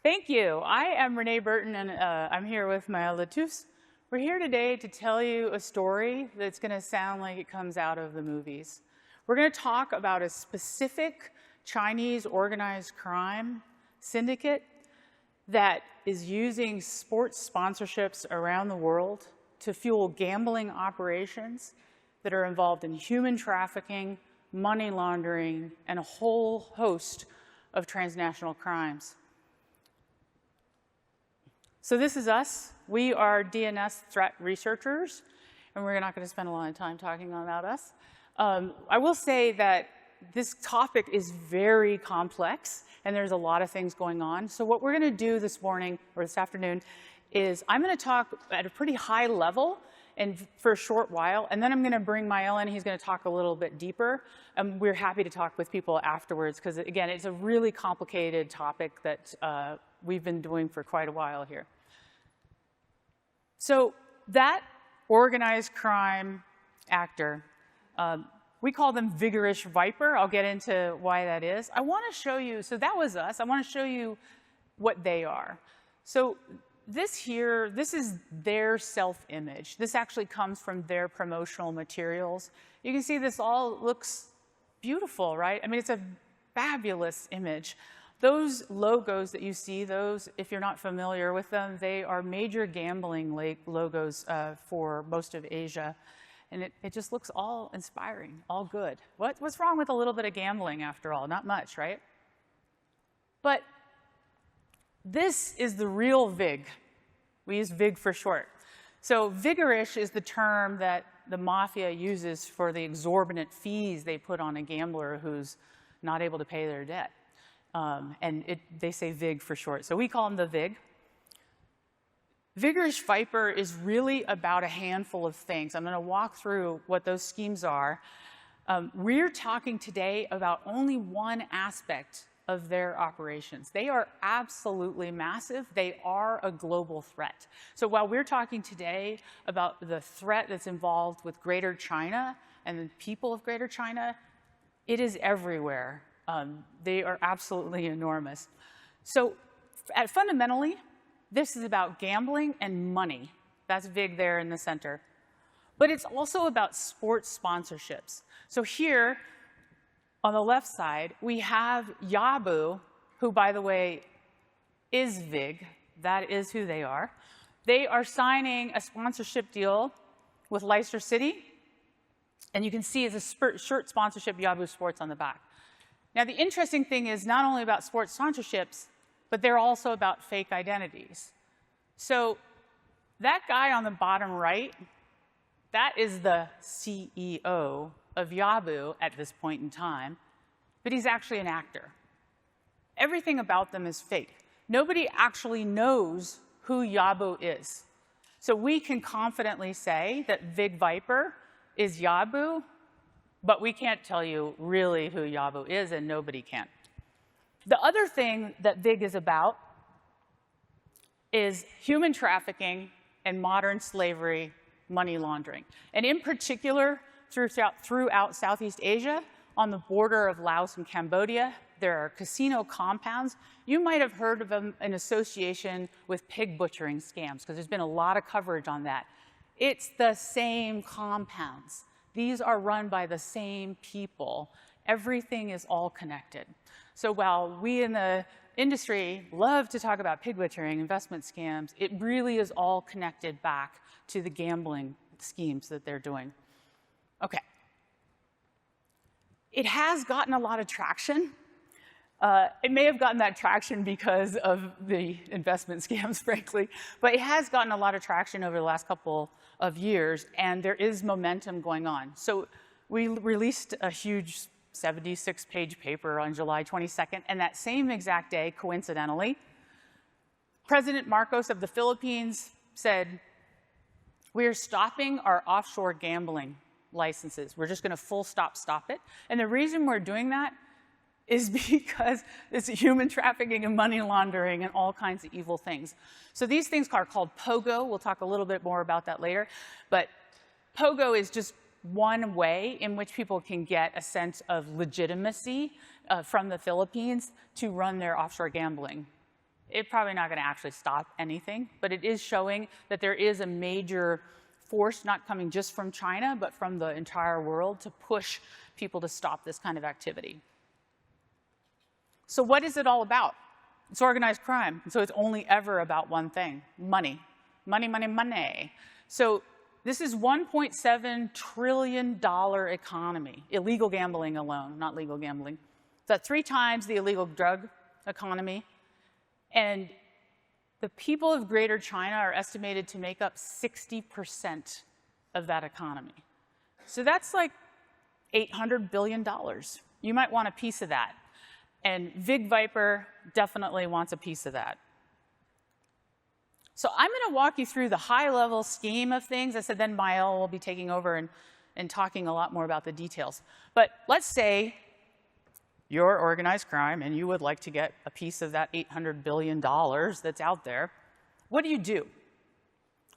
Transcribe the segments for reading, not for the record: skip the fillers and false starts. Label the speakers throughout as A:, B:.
A: Thank you. I am Renee Burton, and I'm here with Maël Touz. We're here today to tell you a story that's going to sound like it comes out of the movies. We're going to talk about a specific Chinese organized crime syndicate that is using sports sponsorships around the world to fuel gambling operations that are involved in human trafficking, money laundering, and a whole host of transnational crimes. So this is us. We are DNS threat researchers, and we're not going to spend a lot of time talking about us. I will say that this topic is very complex, and there's a lot of things going on. So what we're going to do this morning, or this afternoon, is I'm going to talk at a pretty high level and for a short while, and then I'm going to bring Maël in. He's going to talk a little bit deeper, and we're happy to talk with people afterwards, because, again, it's a really complicated topic that we've been doing for quite a while here. So that organized crime actor, we call them Vigorish Viper. I'll get into why that is. I want to show you, so that was us. I want to show you what they are. So this here, this is their self-image. This actually comes from their promotional materials. You can see this all looks beautiful, right? I mean, it's a fabulous image. Those logos that you see, those, if you're not familiar with them, they are major gambling logos for most of Asia. And it just looks all inspiring, all good. What's wrong with a little bit of gambling, after all? Not much, right? But this is the real VIG. We use VIG for short. So vigorish is the term that the mafia uses for the exorbitant fees they put on a gambler who's not able to pay their debt. They say VIG for short. So we call them the VIG. Vigorish Viper is really about a handful of things. I'm going to walk through what those schemes are. We're talking today about only one aspect of their operations. They are absolutely massive. They are a global threat. So while we're talking today about the threat that's involved with Greater China and the people of Greater China, it is everywhere. They are absolutely enormous. So fundamentally, this is about gambling and money. That's VIG there in the center. But it's also about sports sponsorships. So here, on the left side, we have Yabu, who, by the way, is VIG. That is who they are. They are signing a sponsorship deal with Leicester City. And you can see it's a shirt sponsorship, Yabu Sports, on the back. Now, the interesting thing is not only about sports sponsorships, but they're also about fake identities. So that guy on the bottom right, that is the CEO of Yabu at this point in time, but he's actually an actor. Everything about them is fake. Nobody actually knows who Yabu is. So we can confidently say that VIG Viper is Yabu, but we can't tell you really who Yabu is, and nobody can. The other thing that VIG is about is human trafficking and modern slavery, money laundering. And in particular, throughout Southeast Asia, on the border of Laos and Cambodia, there are casino compounds. You might have heard of them in association with pig butchering scams, because there's been a lot of coverage on that. It's the same compounds. These are run by the same people. Everything is all connected. So while we in the industry love to talk about pig butchering, investment scams, it really is all connected back to the gambling schemes that they're doing. Okay. It has gotten a lot of traction. It may have gotten that traction because of the investment scams, frankly, but it has gotten a lot of traction over the last couple of years, and there is momentum going on. So we released a huge 76-page paper on July 22nd, and that same exact day, coincidentally, President Marcos of the Philippines said, "We are stopping our offshore gambling licenses. We're just going to full stop it." And the reason we're doing that is because it's human trafficking and money laundering and all kinds of evil things. So these things are called POGO. We'll talk a little bit more about that later. But POGO is just one way in which people can get a sense of legitimacy from the Philippines to run their offshore gambling It's probably not going to actually stop anything, but it is showing that there is a major force not coming just from China, but from the entire world to push people to stop this kind of activity. So what is it all about? It's organized crime. So it's only ever about one thing: money. Money, money, money. So this is $1.7 trillion economy, illegal gambling alone, not legal gambling. That's 3 times the illegal drug economy. And the people of Greater China are estimated to make up 60% of that economy. So that's like $800 billion. You might want a piece of that. And Vig Viper definitely wants a piece of that. So I'm going to walk you through the high-level scheme of things. I said then Maël will be taking over and talking a lot more about the details. But let's say you're organized crime and you would like to get a piece of that $800 billion that's out there. What do?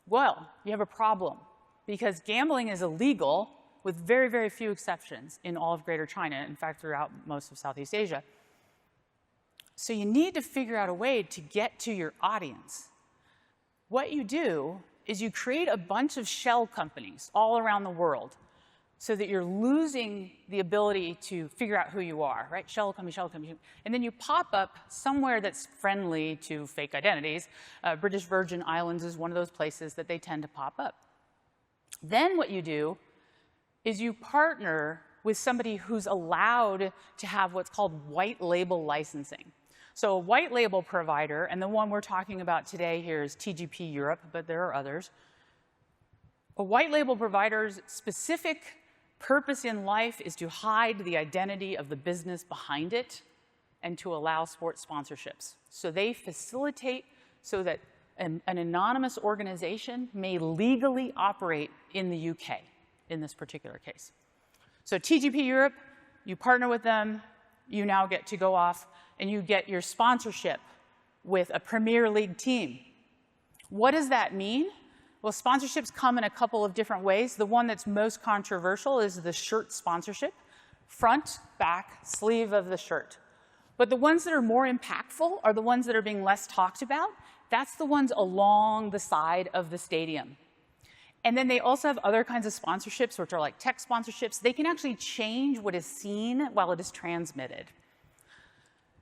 A: Well, you have a problem, because gambling is illegal with very, very few exceptions in all of Greater China, in fact, throughout most of Southeast Asia. So you need to figure out a way to get to your audience. What you do is you create a bunch of shell companies all around the world so that you're losing the ability to figure out who you are, right? Shell company. And then you pop up somewhere that's friendly to fake identities. British Virgin Islands is one of those places that they tend to pop up. Then what you do is you partner with somebody who's allowed to have what's called white label licensing. So a white label provider, and the one we're talking about today here is TGP Europe, but there are others. A white label provider's specific purpose in life is to hide the identity of the business behind it and to allow sports sponsorships. So they facilitate so that an anonymous organization may legally operate in the UK in this particular case. So TGP Europe, you partner with them, you now get to go off and you get your sponsorship with a Premier League team. What does that mean? Well, sponsorships come in a couple of different ways. The one that's most controversial is the shirt sponsorship, front, back, sleeve of the shirt. But the ones that are more impactful are the ones that are being less talked about. That's the ones along the side of the stadium. And then they also have other kinds of sponsorships, which are like tech sponsorships. They can actually change what is seen while it is transmitted.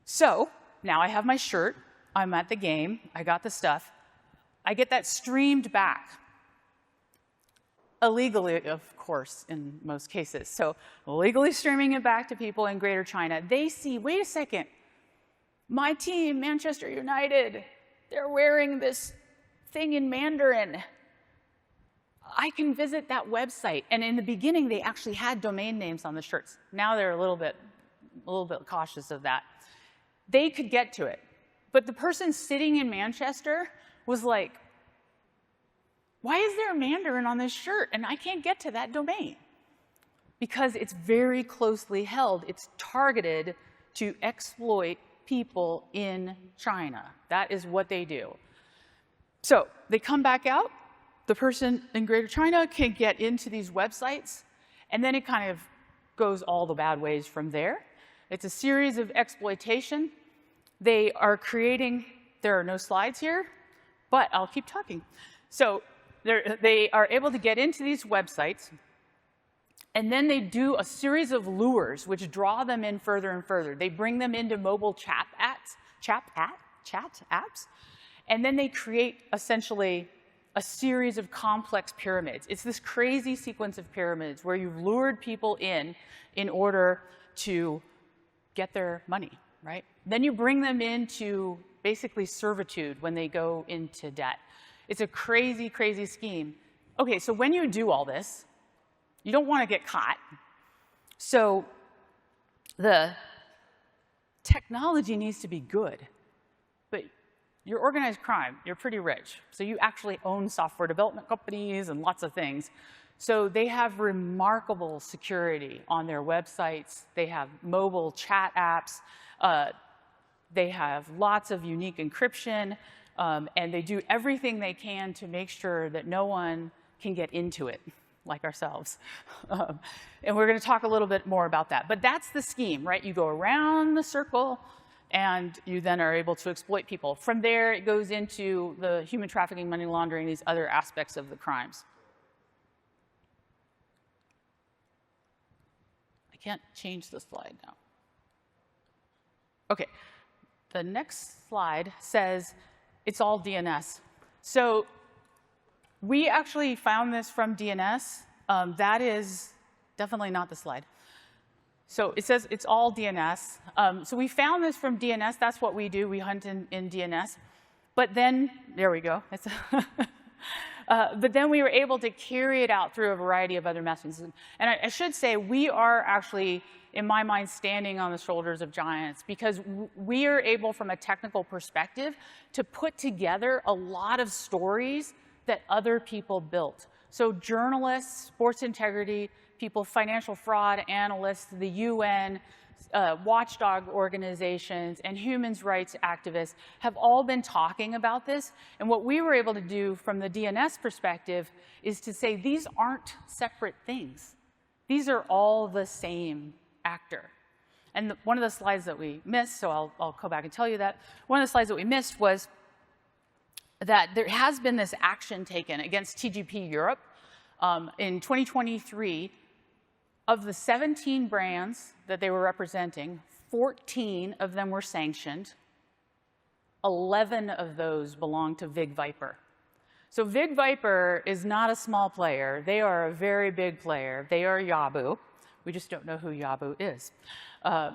A: So now I have my shirt. I'm at the game. I got the stuff. I get that streamed back. Illegally, of course, in most cases. So illegally streaming it back to people in Greater China. They see, wait a second, my team, Manchester United, they're wearing this thing in Mandarin. I can visit that website. And in the beginning, they actually had domain names on the shirts. Now they're a little bit cautious of that. They could get to it. But the person sitting in Manchester was like, why is there a Mandarin on this shirt? And I can't get to that domain. Because it's very closely held. It's targeted to exploit people in China. That is what they do. So they come back out. The person in Greater China can get into these websites, and then it kind of goes all the bad ways from there. It's a series of exploitation. They are creating, there are no slides here, but I'll keep talking. So they are able to get into these websites, and then they do a series of lures which draw them in further and further. They bring them into mobile chat apps, and then they create essentially a series of complex pyramids. It's this crazy sequence of pyramids where you've lured people in order to get their money, right? Then you bring them into basically servitude when they go into debt. It's a crazy, crazy scheme. Okay, so when you do all this, you don't want to get caught. So the technology needs to be good. But you're organized crime, you're pretty rich. So you actually own software development companies and lots of things. So they have remarkable security on their websites. They have mobile chat apps. They have lots of unique encryption. And they do everything they can to make sure that no one can get into it, like ourselves. And we're going to talk a little bit more about that. But that's the scheme, right? You go around the circle, and you then are able to exploit people. From there, it goes into the human trafficking, money laundering, these other aspects of the crimes. I can't change the slide now. OK, the next slide says it's all DNS. So we actually found this from DNS. That is definitely not the slide. So it says it's all DNS. So we found this from DNS. That's what we do. We hunt in DNS. But then, there we go. But then we were able to carry it out through a variety of other methods. And I should say, we are actually, in my mind, standing on the shoulders of giants, because we are able, from a technical perspective, to put together a lot of stories that other people built. So journalists, sports integrity people, financial fraud analysts, the UN, watchdog organizations, and human rights activists have all been talking about this. And what we were able to do from the DNS perspective is to say these aren't separate things. These are all the same actor. And one of the slides that we missed, so I'll go back and tell you that, one of the slides that we missed was that there has been this action taken against TGP Europe. In 2023, of the 17 brands that they were representing, 14 of them were sanctioned. 11 of those belong to Vig Viper. So Vig Viper is not a small player. They are a very big player. They are Yabu. We just don't know who Yabu is.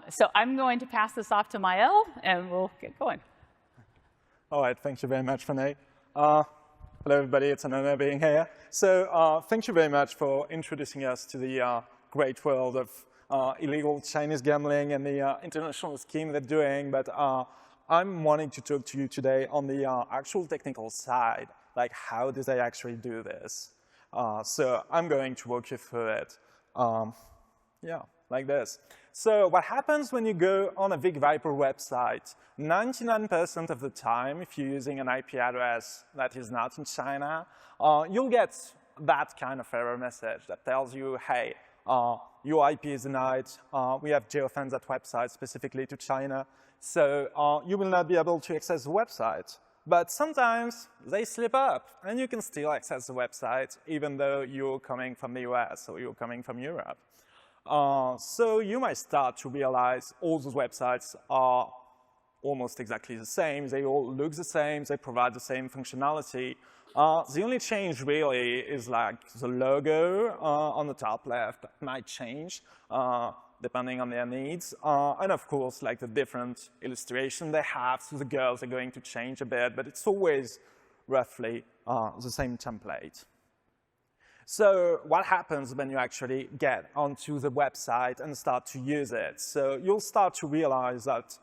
A: So I'm going to pass this off to Maël, and we'll get going.
B: All right, thank you very much, Renée. Hello, everybody. It's an honor being here. So thank you very much for introducing us to the great world of illegal Chinese gambling and the international scheme they're doing. But I'm wanting to talk to you today on the actual technical side, like how do they actually do this? So I'm going to walk you through it. Yeah, like this. So what happens when you go on a Vig Viper website? 99% of the time, if you're using an IP address that is not in China, you'll get that kind of error message that tells you, hey, your IP is denied. We have geofenced that website specifically to China. So you will not be able to access the website. But sometimes they slip up, and you can still access the website, even though you're coming from the US or you're coming from Europe. So you might start to realize all those websites are almost exactly the same. They all look the same. They provide the same functionality. The only change really is like the logo on the top left that might change depending on their needs. And of course, like the different illustration they have, so the girls are going to change a bit, but it's always roughly the same template. So what happens when you actually get onto the website and start to use it? So you'll start to realize that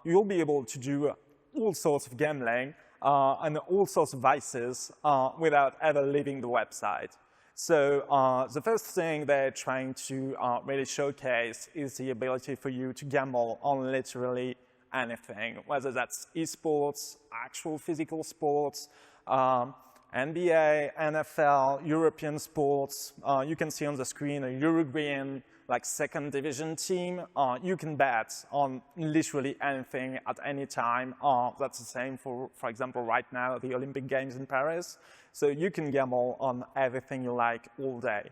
B: you'll be able to do all sorts of gambling and all sorts of vices without ever leaving the website. So the first thing they're trying to really showcase is the ability for you to gamble on literally anything, whether that's esports, actual physical sports, NBA, NFL, European sports. You can see on the screen a Uruguayan like second division team. You can bet on literally anything at any time. That's the same for example, right now, the Olympic Games in Paris. So you can gamble on everything you like all day.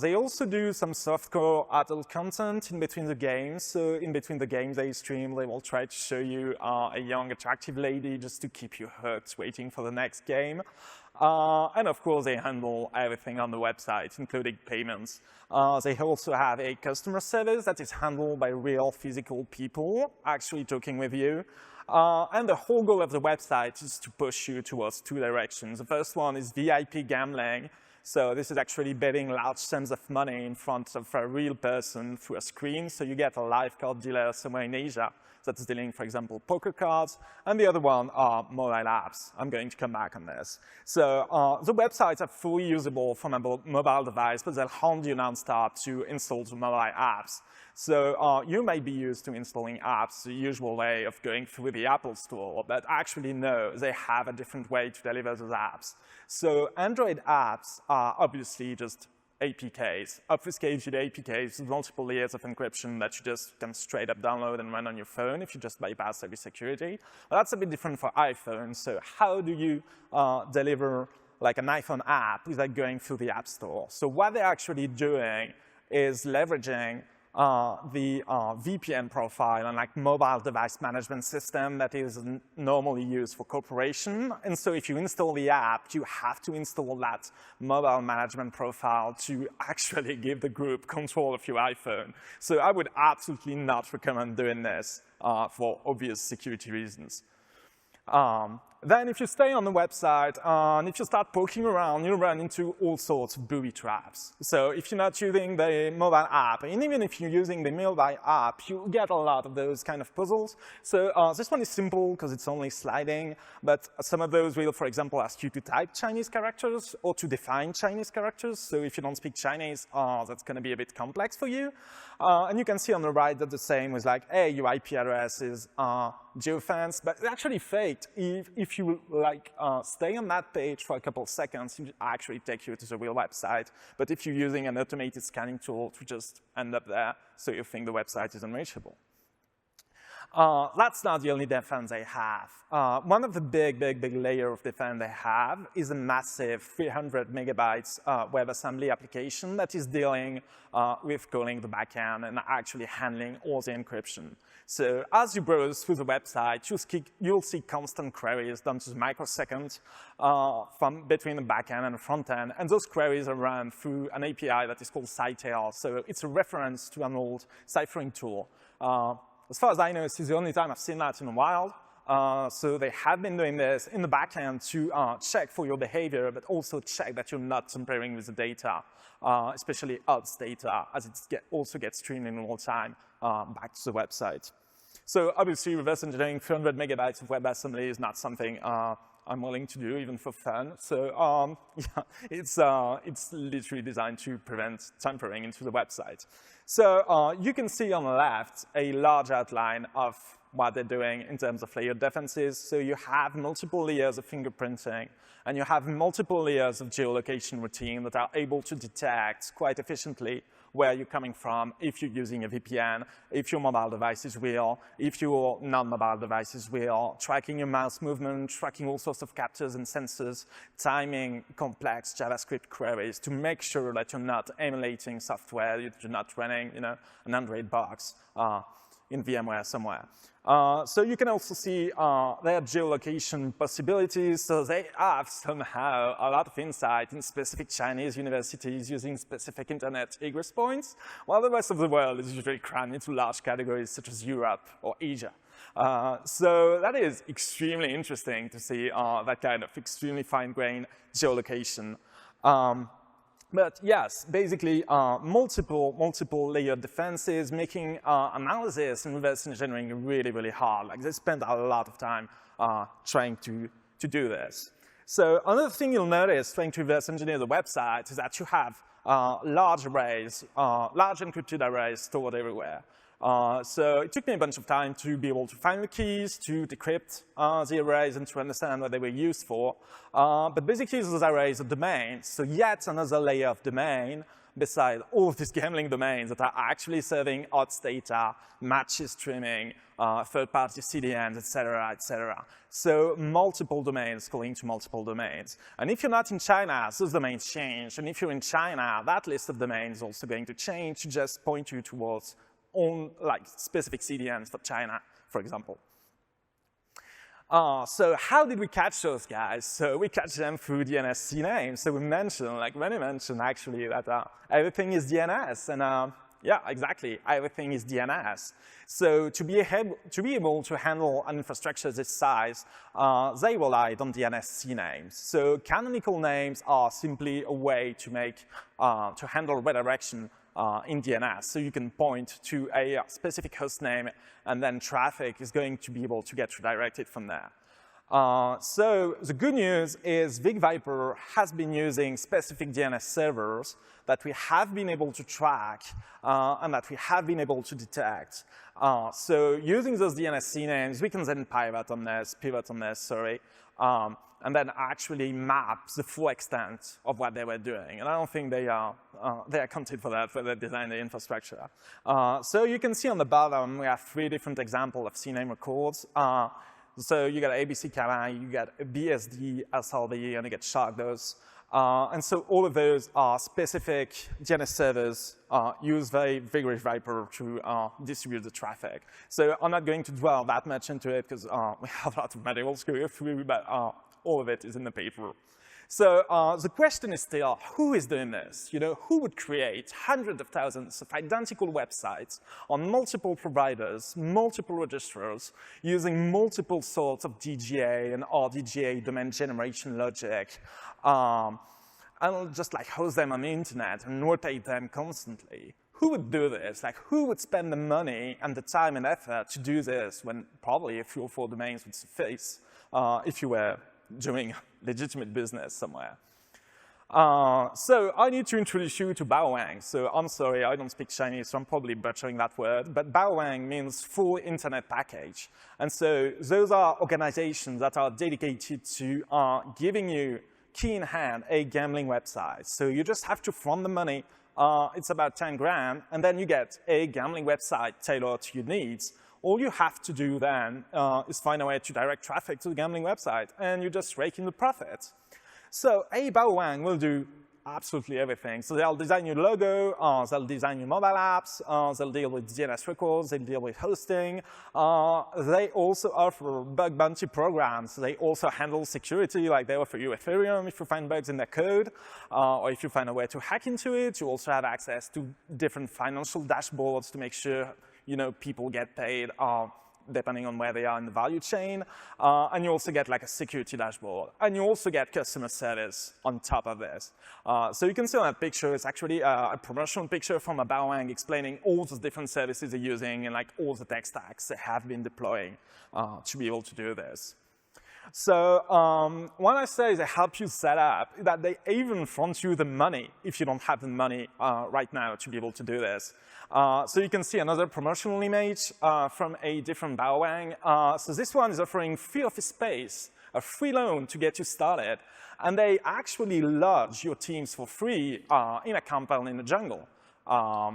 B: They also do some softcore adult content in between the games. So in between the games they stream, they will try to show you a young, attractive lady just to keep you hooked, waiting for the next game. And of course, they handle everything on the website, including payments. They also have a customer service that is handled by real physical people actually talking with you. And the whole goal of the website is to push you towards two directions. The first one is VIP gambling. So this is actually betting large sums of money in front of a real person through a screen. So you get a live card dealer somewhere in Asia that's dealing, for example, poker cards. And the other one are mobile apps. I'm going to come back on this. So the websites are fully usable from a mobile device, but they'll hound you nonstop to install the mobile apps. So you may be used to installing apps, the usual way of going through the Apple Store, but actually no, they have a different way to deliver those apps. So Android apps are obviously just APKs, obfuscated APKs with multiple layers of encryption that you just can straight up download and run on your phone if you just bypass every security. But that's a bit different for iPhone. So how do you deliver like an iPhone app without going through the App Store? So what they're actually doing is leveraging the VPN profile and like mobile device management system that is normally used for corporation. And so if you install the app, you have to install that mobile management profile to actually give the group control of your iPhone. So I would absolutely not recommend doing this for obvious security reasons. Then if you stay on the website and if you start poking around, you'll run into all sorts of booby traps. So if you're not using the mobile app, and even if you're using the mobile app, you get a lot of those kind of puzzles. So this one is simple because it's only sliding, but some of those will, for example, ask you to type Chinese characters or to define Chinese characters. So if you don't speak Chinese, that's going to be a bit complex for you. And you can see on the right that the same was like, hey, your IP address is geofenced, but it's actually faked. If you like stay on that page for a couple of seconds, it actually take you to the real website. But if you're using an automated scanning tool, to just end up there, so you think the website is unreachable. That's not the only defense they have. One of the big layer of defense they have is a massive 300 megabytes WebAssembly application that is dealing with calling the backend and actually handling all the encryption. So as you browse through the website, you'll see constant queries down to the microsecond from between the backend and the front end, and those queries are run through an API that is called Cytail. So it's a reference to an old ciphering tool. As far as I know, this is the only time I've seen that in a while. So they have been doing this in the backend to check for your behavior, but also check that you're not tampering with the data, especially odds data, as it also gets streamed in real time back to the website. So obviously, reverse engineering 300 megabytes of WebAssembly is not something I'm willing to do, even for fun. So yeah, it's literally designed to prevent tampering into the website. So you can see on the left a large outline of what they're doing in terms of layered defenses. So you have multiple layers of fingerprinting, and you have multiple layers of geolocation routine that are able to detect quite efficiently where you're coming from, if you're using a VPN, if your mobile device is real, if your non-mobile device is real, tracking your mouse movement, tracking all sorts of captures and sensors, timing complex JavaScript queries to make sure that you're not emulating software, you're not running, an Android box in VMware somewhere. So you can also see their geolocation possibilities. So they have somehow a lot of insight in specific Chinese universities using specific internet egress points, while the rest of the world is usually crammed into large categories such as Europe or Asia. So that is extremely interesting to see that kind of extremely fine-grained geolocation. But yes, basically multiple layered defenses, making analysis and reverse engineering really hard. Like they spend a lot of time trying to do this. So another thing you'll notice trying to reverse engineer the website is that you have large arrays, large encrypted arrays stored everywhere. So it took me a bunch of time to be able to find the keys, to decrypt the arrays, and to understand what they were used for. But basically, those arrays are domains. So yet another layer of domain, beside all of these gambling domains that are actually serving odds data, matches streaming, third-party CDNs, et cetera. So multiple domains calling to multiple domains. And if you're not in China, those domains change. And if you're in China, that list of domains is also going to change to just point you towards specific CDNs for China, for example. So how did we catch those guys? So we catch them through DNS CNAMEs. So we mentioned, like Renée mentioned actually, that everything is DNS. And yeah, exactly, everything is DNS. So to be able to handle an infrastructure this size, they relied on DNS CNAMEs. So canonical names are simply a way to to handle redirection in DNS. So you can point to a specific host name, and then traffic is going to be able to get redirected from there. So the good news is Big Viper has been using specific DNS servers that we have been able to track and that we have been able to detect. So using those DNS CNAMEs, we can then pivot on this, and then actually map the full extent of what they were doing. And I don't think they accounted for that when they designed the infrastructure. So you can see on the bottom, we have 3 different examples of CNAME records. So you get ABC Kala, you get BSD, SLD, and you get SharkDOS. And so all of those are specific DNS servers use very vigorous Viper to distribute the traffic. So I'm not going to dwell that much into it because we have a lot of materials to go through, but all of it is in the paper. So the question is still, who is doing this? You know, who would create hundreds of thousands of identical websites on multiple providers, multiple registrars, using multiple sorts of DGA and RDGA domain generation logic, and just like host them on the internet and rotate them constantly? Who would do this? Like, who would spend the money and the time and effort to do this when probably 3 or 4 domains would suffice if you were doing legitimate business somewhere? So I need to introduce you to Baowang. So I'm sorry, I don't speak Chinese, so I'm probably butchering that word. But Baowang means full internet package. And so those are organizations that are dedicated to giving you key in hand a gambling website. So you just have to front the money. It's about 10 grand, and then you get a gambling website tailored to your needs. All you have to do then is find a way to direct traffic to the gambling website, and you just rake in the profits. So a Baowang will do absolutely everything. So they'll design your logo, they'll design your mobile apps, they'll deal with DNS records, they'll deal with hosting. They also offer bug bounty programs. They also handle security, like they offer you Ethereum if you find bugs in their code, or if you find a way to hack into it. You also have access to different financial dashboards to make sure people get paid depending on where they are in the value chain. And you also get like a security dashboard. And you also get customer service on top of this. So you can see on that picture, it's actually a promotional picture from a Baowang explaining all the different services they're using and like all the tech stacks they have been deploying to be able to do this. So when I say they help you set up, that they even front you the money if you don't have the money right now to be able to do this. So you can see another promotional image from a different Baowang. So this one is offering free office space, a free loan to get you started. And they actually lodge your teams for free in a compound in the jungle,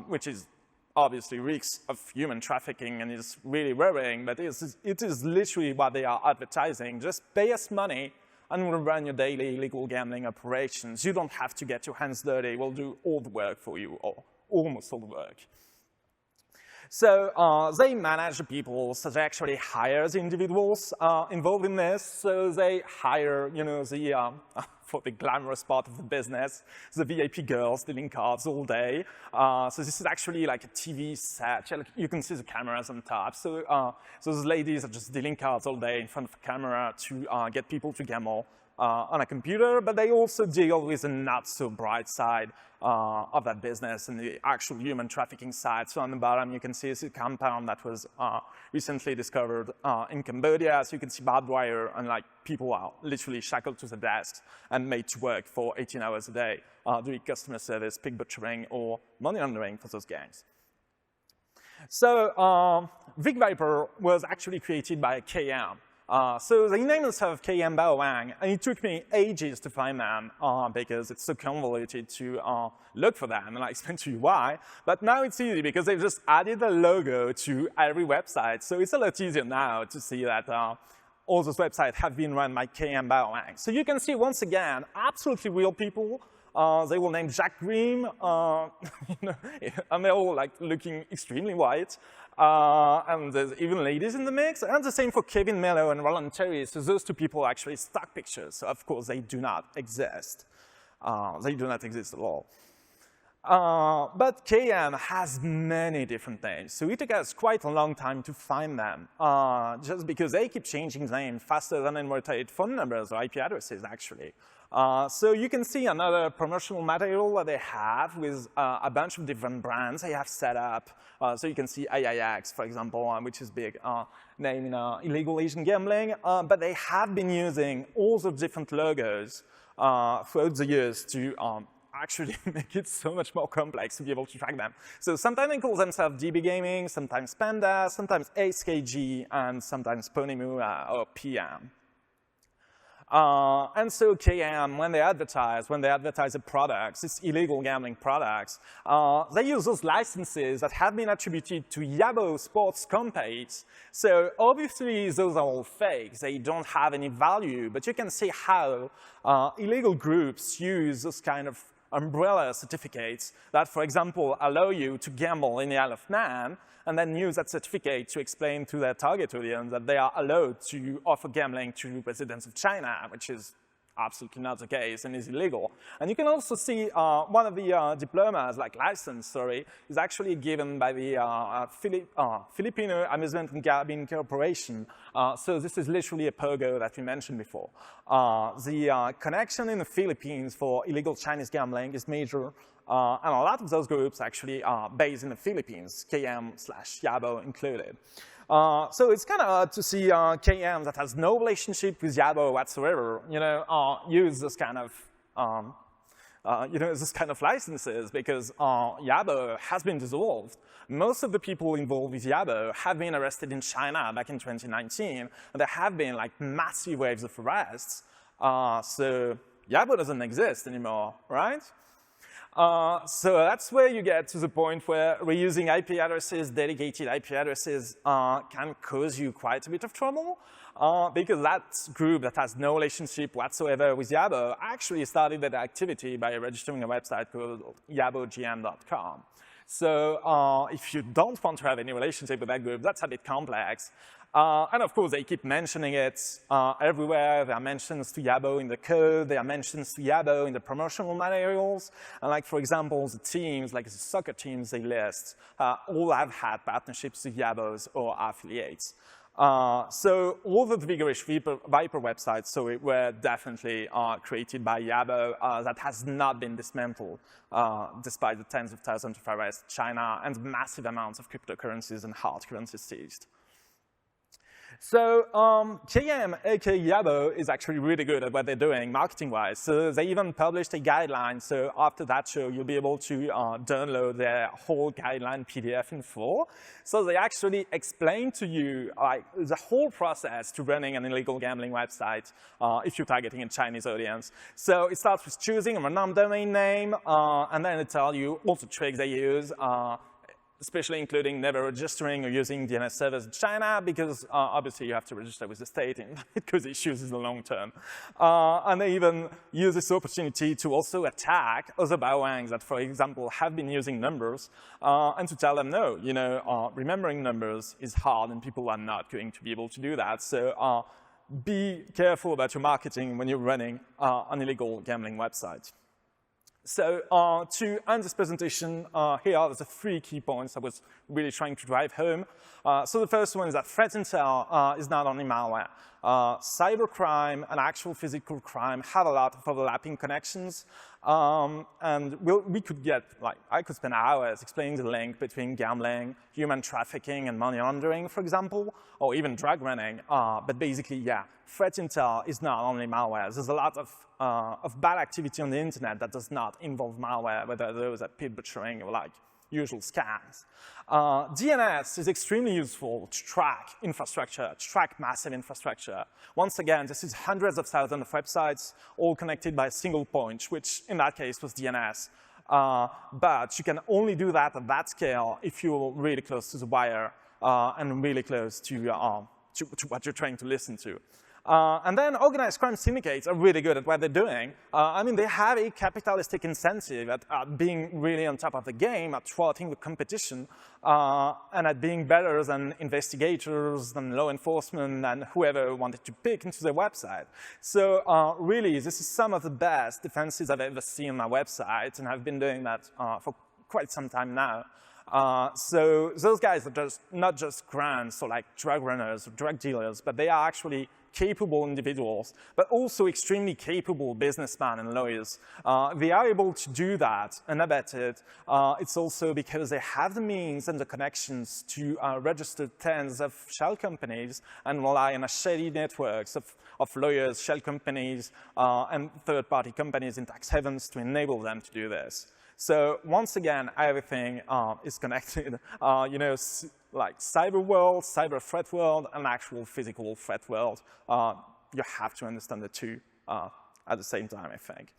B: which is obviously reeks of human trafficking and is really worrying, but it is literally what they are advertising. Just pay us money and we'll run your daily illegal gambling operations. You don't have to get your hands dirty. We'll do all the work for you, or almost all the work. So they manage the people, so they actually hire the individuals involved in this. So they hire, for the glamorous part of the business, the VIP girls dealing cards all day. So this is actually like a TV set. You can see the cameras on top. So those ladies are just dealing cards all day in front of a camera to get people to gamble on a computer, but they also deal with the not so bright side of that business and the actual human trafficking side. So on the bottom, you can see it's a compound that was recently discovered in Cambodia. So you can see barbed wire, and like people are literally shackled to the desk and made to work for 18 hours a day doing customer service, pig butchering, or money laundering for those gangs. So Vic Viper was actually created by KM. So they named themselves KM Baowang, and it took me ages to find them because it's so convoluted to look for them, and I'll explain to you why. But now it's easy because they've just added a logo to every website. So it's a lot easier now to see that all those websites have been run by KM Baowang. So you can see, once again, absolutely real people. They will name Jack Green, and they're all like looking extremely white. And there's even ladies in the mix. And the same for Kevin Mello and Roland Terry. So those two people are actually stock pictures. So of course, they do not exist. They do not exist at all. But KM has many different names. So it took us quite a long time to find them, just because they keep changing names faster than rotate phone numbers or IP addresses, actually. So you can see another promotional material that they have with a bunch of different brands they have set up. So you can see AIX, for example, which is big name in illegal Asian gambling. But they have been using all the different logos throughout the years to actually make it so much more complex to be able to track them. So sometimes they call themselves DB Gaming, sometimes Panda, sometimes AceKG, and sometimes Ponymoo or PM. And so KM, when they advertise the products, it's illegal gambling products, they use those licenses that have been attributed to Yabo sports campaigns. So obviously, those are all fake. They don't have any value, but you can see how illegal groups use those kind of umbrella certificates that, for example, allow you to gamble in the Isle of Man, and then use that certificate to explain to their target audience that they are allowed to offer gambling to residents of China, which is absolutely not the case and is illegal. And you can also see one of the diplomas, like license, sorry, is actually given by the Filipino Amusement and Gaming Corporation. So this is literally a pogo that we mentioned before. The connection in the Philippines for illegal Chinese gambling is major. And a lot of those groups actually are based in the Philippines, KM/Yabo included. So it's kind of odd to see KM that has no relationship with Yabo whatsoever, use this kind of, this kind of licenses because Yabo has been dissolved. Most of the people involved with Yabo have been arrested in China back in 2019, and there have been like massive waves of arrests. So Yabo doesn't exist anymore, right? So that's where you get to the point where reusing IP addresses, dedicated IP addresses, can cause you quite a bit of trouble, because that group that has no relationship whatsoever with Yabo actually started that activity by registering a website called yabogm.com. So if you don't want to have any relationship with that group, that's a bit complex. And of course, they keep mentioning it everywhere. There are mentions to Yabo in the code. There are mentions to Yabo in the promotional materials. And like, for example, the teams, like the soccer teams they list, all have had partnerships with Yabos or affiliates. So all the vigorous Viper websites were definitely created by Yabo that has not been dismantled despite the tens of thousands of arrests in China and massive amounts of cryptocurrencies and hard currencies seized. So KM, aka Yabo, is actually really good at what they're doing marketing-wise. So they even published a guideline. So after that show, you'll be able to download their whole guideline PDF in full. So they actually explain to you the whole process to running an illegal gambling website if you're targeting a Chinese audience. So it starts with choosing a random domain name, and then it tells you all the tricks they use, especially including never registering or using DNS servers in China, because obviously you have to register with the state and it causes issues in the long term. And they even use this opportunity to also attack other biowangs that, for example, have been using numbers, and to tell them, no, remembering numbers is hard and people are not going to be able to do that. So be careful about your marketing when you're running an illegal gambling website. So to end this presentation, here are the 3 key points I was really trying to drive home. So the first one is that threat intel is not only malware. Cybercrime and actual physical crime have a lot of overlapping connections. And we could get, I could spend hours explaining the link between gambling, human trafficking, and money laundering, for example, or even drug running. But basically, yeah, threat intel is not only malware. There's a lot of bad activity on the internet that does not involve malware, whether those are pit butchering or usual scams. DNS is extremely useful to track infrastructure, to track massive infrastructure. Once again, this is hundreds of thousands of websites, all connected by a single point, which in that case was DNS. But you can only do that at that scale if you're really close to the wire and really close to what you're trying to listen to. And then organized crime syndicates are really good at what they're doing. I mean, they have a capitalistic incentive at being really on top of the game, at thwarting the competition, and at being better than investigators, than law enforcement, and whoever wanted to pick into their website. So really, this is some of the best defenses I've ever seen on my website, and I've been doing that for quite some time now. So those guys are not just grunts or drug runners or drug dealers, but they are actually capable individuals, but also extremely capable businessmen and lawyers. They are able to do that unabated. It's also because they have the means and the connections to register tens of shell companies and rely on a shady networks of lawyers, shell companies, and third-party companies in tax havens to enable them to do this. So once again, everything is connected. Like cyber world, cyber threat world, and actual physical threat world. you have to understand the two at the same time, I think.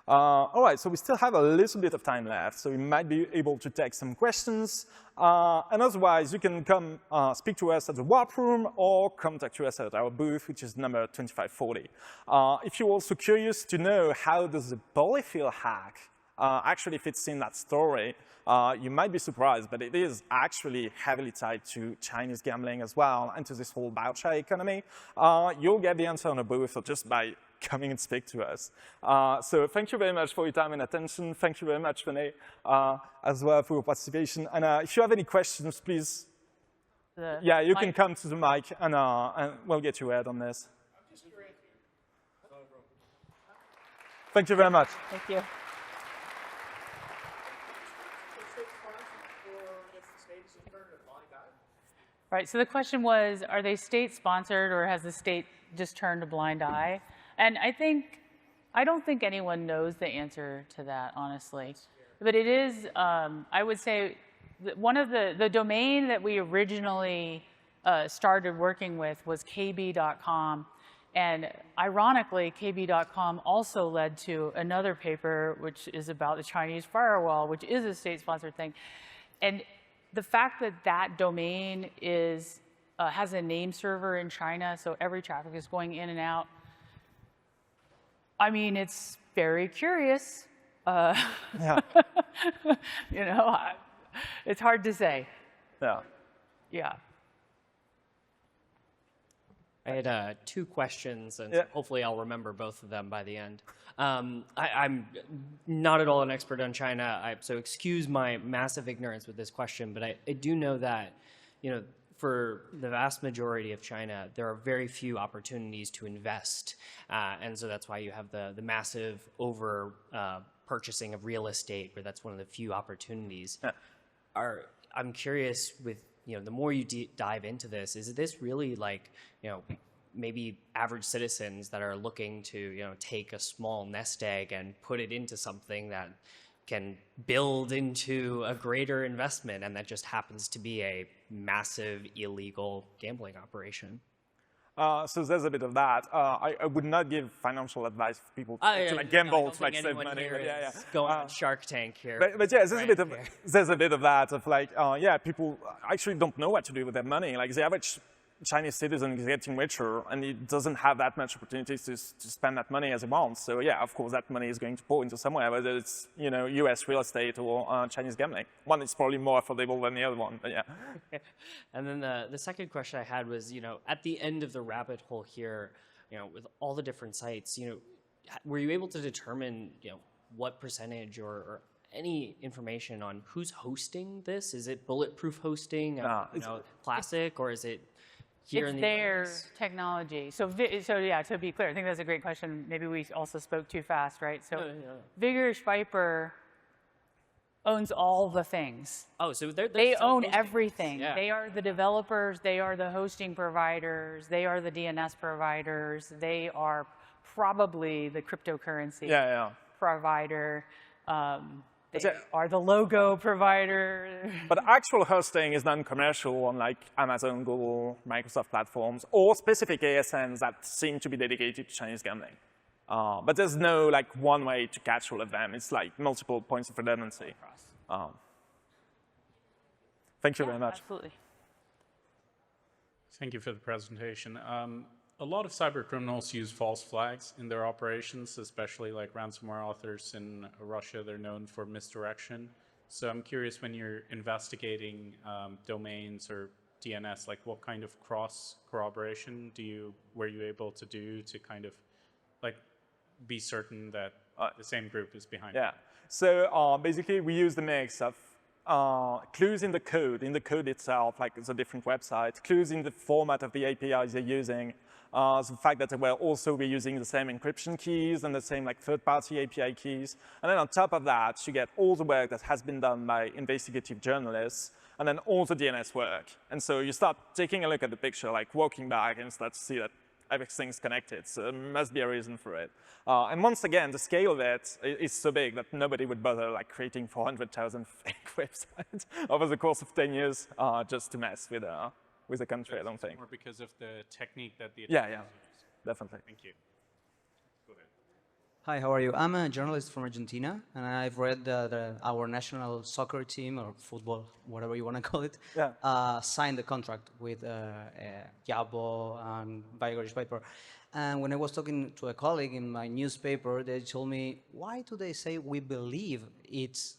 B: All right, so we still have a little bit of time left, so we might be able to take some questions. And otherwise, you can come speak to us at the Warp Room or contact us at our booth, which is number 2540. If you're also curious to know how does the polyfill hack actually fits in that story, you might be surprised, but it is actually heavily tied to Chinese gambling as well and to this whole voucher economy. You'll get the answer on a booth or just by coming and speak to us. So thank you very much for your time and attention. Thank you very much, Renée, as well for your participation. And if you have any questions, please, you can come to the mic and we'll get you heard on this. Thank you very much.
A: Thank you. Right, so the question was, are they state-sponsored or has the state just turned a blind eye? And I don't think anyone knows the answer to that, honestly. But it is, I would say, one of the domain that we originally started working with was kb.com. And ironically, kb.com also led to another paper, which is about the Chinese firewall, which is a state-sponsored thing. And the fact that that domain is, has a name server in China, so every traffic is going in and out, I mean, it's very curious.
B: Yeah.
A: You know, it's hard to say.
B: Yeah.
A: Yeah.
C: I had 2 questions, and hopefully I'll remember both of them by the end. I'm not at all an expert on China, so excuse my massive ignorance with this question, but I do know that, you know, for the vast majority of China, there are very few opportunities to invest, and so that's why you have the massive purchasing of real estate, where that's one of the few opportunities. Yeah. I'm curious with, you know, the more you dive into this, is this really like, you know, maybe average citizens that are looking to, you know, take a small nest egg and put it into something that can build into a greater investment, and that just happens to be a massive illegal gambling operation?
B: So there's a bit of that. I would not give financial advice for people to like gamble, to like save money.
C: Going on Shark Tank here.
B: But yeah, there's a bit of that of like, people actually don't know what to do with their money. Like the average Chinese citizen is getting richer, and he doesn't have that much opportunities to spend that money as he wants. So yeah, of course, that money is going to pour into somewhere, whether it's, you know, U.S. real estate or Chinese gambling. One is probably more affordable than the other one, but yeah.
C: And then the second question I had was, you know, at the end of the rabbit hole here, you know, with all the different sites, you know, were you able to determine, you know, what percentage or any information on who's hosting this? Is it bulletproof hosting, you know, classic, or is it here in the
A: their
C: US?
A: Technology. So yeah, to be clear, I think that's a great question. Maybe we also spoke too fast, right? So Vigorish Viper owns all the things.
C: Oh, so
A: they own
C: hosting.
A: everything.
C: Yeah.
A: They are the developers. They are the hosting providers. They are the DNS providers. They are probably the cryptocurrency provider. They are the logo provider.
B: But actual hosting is done commercial on like Amazon, Google, Microsoft platforms, or specific ASNs that seem to be dedicated to Chinese gambling. But there's no like one way to catch all of them. It's like multiple points of redundancy. Thank you very much.
A: Absolutely.
D: Thank you for the presentation. A lot of cyber criminals use false flags in their operations, especially like ransomware authors in Russia. They're known for misdirection. So I'm curious, when you're investigating domains or DNS, like what kind of cross corroboration were you able to do to kind of like be certain that the same group is behind it?
B: So basically, we use the mix of clues in the code itself, like the different websites, clues in the format of the APIs they're using, the fact that they were also reusing the same encryption keys and the same like third-party API keys. And then on top of that, you get all the work that has been done by investigative journalists, and then all the DNS work. And so you start taking a look at the picture, like walking back, and start to see that everything's connected. So there must be a reason for it. And once again, the scale of it is so big that nobody would bother like creating 400,000 fake websites over the course of 10 years just to mess with the country, I don't think.
D: Or because of the technique that the
B: definitely.
D: Thank you. Go ahead.
E: Hi, how are you? I'm a journalist from Argentina, and I've read that our national soccer team, or football, whatever you want to call it, signed a contract with Yabo and Vigorish Viper. And when I was talking to a colleague in my newspaper, they told me, why do they say we believe it's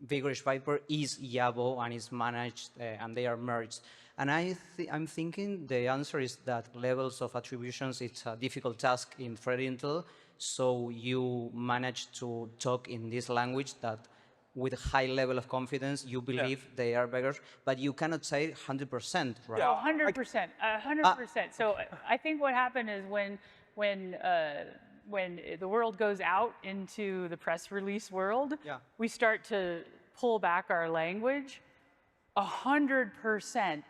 E: Vigorish Viper is Yabo and is managed and they are merged? And I'm thinking the answer is that levels of attributions, it's a difficult task in threat intel. So you manage to talk in this language that with a high level of confidence, you believe they are beggars, but you cannot say 100%, right?
A: Oh, 100%, 100%. So I think what happened is when the world goes out into the press release world, we start to pull back our language. 100%,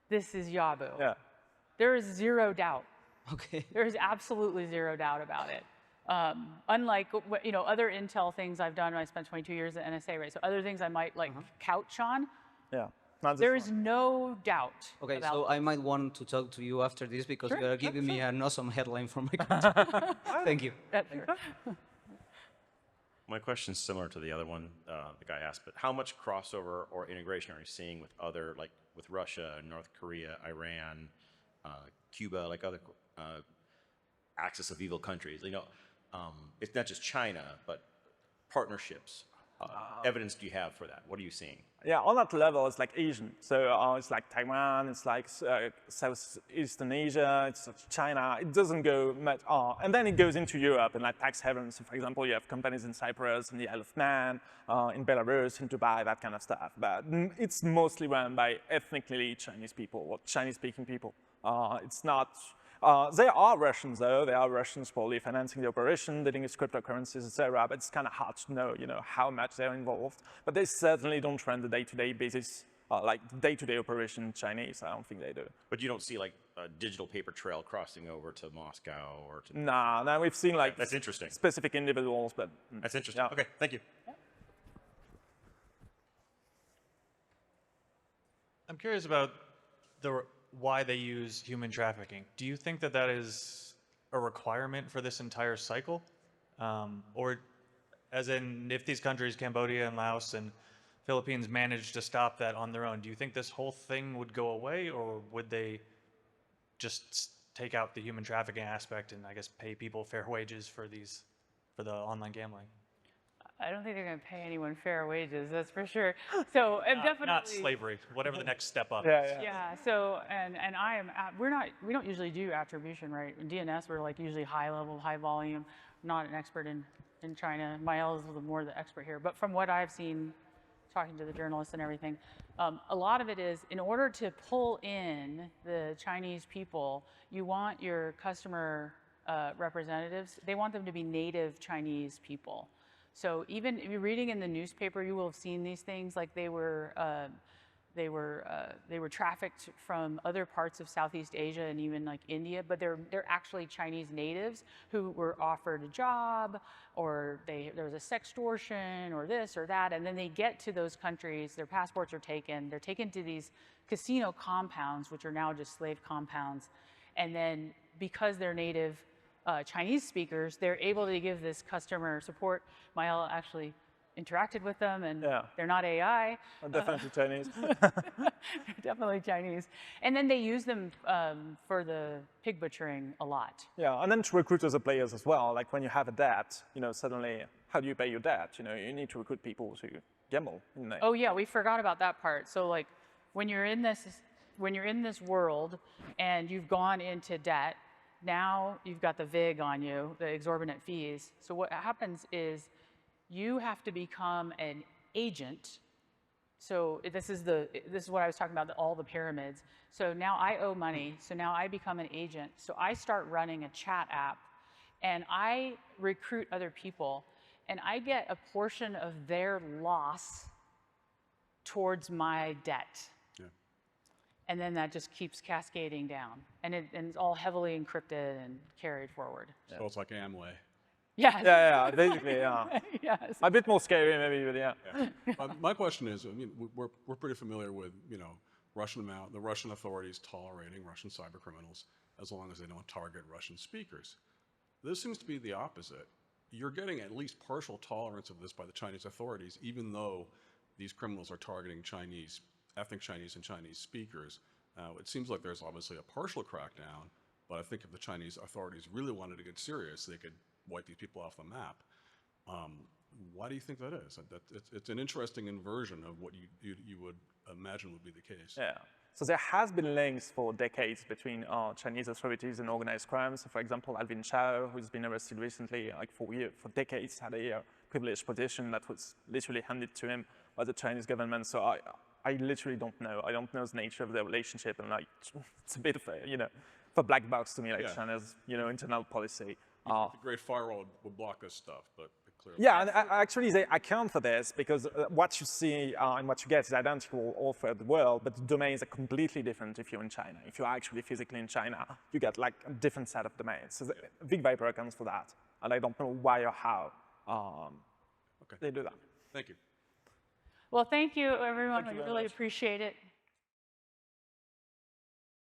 A: this is Yabo.
B: Yeah.
A: There is zero doubt.
E: Okay.
A: There is absolutely zero doubt about it. Unlike other intel things I've done, I spent 22 years at NSA, right? So other things I might couch on.
B: Yeah.
A: There is no doubt.
E: Okay,
A: about
E: so
A: this.
E: I might want to talk to you after this because you are giving me an awesome headline for my Thank you.
F: My question's similar to the other one the guy asked, but how much crossover or integration are you seeing with other, like with Russia, North Korea, Iran, Cuba, like other axis of evil countries? It's not just China, but partnerships. Evidence do you have for that? What are you seeing?
B: Yeah, on that level, it's like Asian. So it's like Taiwan, it's like Southeastern Asia, it's China. It doesn't go much, and then it goes into Europe and like tax havens. So for example, you have companies in Cyprus, in the Isle of Man, in Belarus, in Dubai, that kind of stuff. But it's mostly run by ethnically Chinese people or Chinese-speaking people. It's not. There are Russians, though. There are Russians probably financing the operation, dealing with cryptocurrencies, etc. But it's kind of hard to know, how much they're involved. But they certainly don't run the day-to-day basis, like day-to-day operation Chinese. I don't think they do.
F: But you don't see like a digital paper trail crossing over to Moscow or to...
B: Nah, we've seen like
F: that's interesting.
B: Specific individuals, but
F: that's interesting.
B: Yeah.
F: Okay, thank you.
G: I'm curious about why they use human trafficking. Do you think that is a requirement for this entire cycle? Or as in, if these countries, Cambodia and Laos and Philippines, managed to stop that on their own, do you think this whole thing would go away, or would they just take out the human trafficking aspect and I guess pay people fair wages for the online gambling?
A: I don't think they're going to pay anyone fair wages, that's for sure. So definitely
G: not slavery, whatever the next step up is.
A: Yeah. So and we don't usually do attribution, right? In DNS, we're like usually high level, high volume. I'm not an expert in China. Maël is more the expert here. But from what I've seen, talking to the journalists and everything, a lot of it is in order to pull in the Chinese people, you want your customer representatives. They want them to be native Chinese people. So even if you're reading in the newspaper, you will have seen these things like they were trafficked from other parts of Southeast Asia and even like India, but they're actually Chinese natives who were offered a job, or there was a sextortion or this or that, and then they get to those countries, their passports are taken, they're taken to these casino compounds, which are now just slave compounds, and then because they're native Chinese speakers, they're able to give this customer support. Maël actually interacted with them, and they're not AI.
B: Definitely Chinese.
A: Definitely Chinese. And then they use them for the pig butchering a lot.
B: Yeah, and then to recruit other players as well. Like when you have a debt, suddenly, how do you pay your debt? You need to recruit people to gamble.
A: Oh yeah, we forgot about that part. So like when you're in this world and you've gone into debt, now you've got the VIG on you, the exorbitant fees. So what happens is you have to become an agent. So this is what I was talking about, all the pyramids. So now I owe money, so now I become an agent. So I start running a chat app, and I recruit other people, and I get a portion of their loss towards my debt. And then that just keeps cascading down. And it's all heavily encrypted and carried forward.
H: So it's like Amway.
A: Yes.
B: Yeah, basically, yeah.
A: Yes.
B: A bit more scary maybe, but yeah.
H: My question is, I mean, we're pretty familiar with, the Russian authorities tolerating Russian cyber criminals as long as they don't target Russian speakers. This seems to be the opposite. You're getting at least partial tolerance of this by the Chinese authorities, even though these criminals are targeting Chinese, ethnic Chinese and Chinese speakers. It seems like there's obviously a partial crackdown, but I think if the Chinese authorities really wanted to get serious, they could wipe these people off the map. Why do you think that is? It's an interesting inversion of what you would imagine would be the case.
B: Yeah. So there has been links for decades between Chinese authorities and organized crime. So for example, Alvin Chao, who's been arrested recently, like for decades, had a privileged position that was literally handed to him by the Chinese government. So I literally don't know. I don't know the nature of their relationship, and like it's a bit of a black box to me, like China's internal policy.
H: The Great Firewall would block this stuff, but clearly.
B: Yeah, and actually they account for this because what you see and what you get is identical all throughout the world, but the domains are completely different if you're in China. If you're actually physically in China, you get like a different set of domains. So Big Viper accounts for that, and I don't know why or how they do that.
H: Thank you.
A: Well, thank you, everyone. We really appreciate it.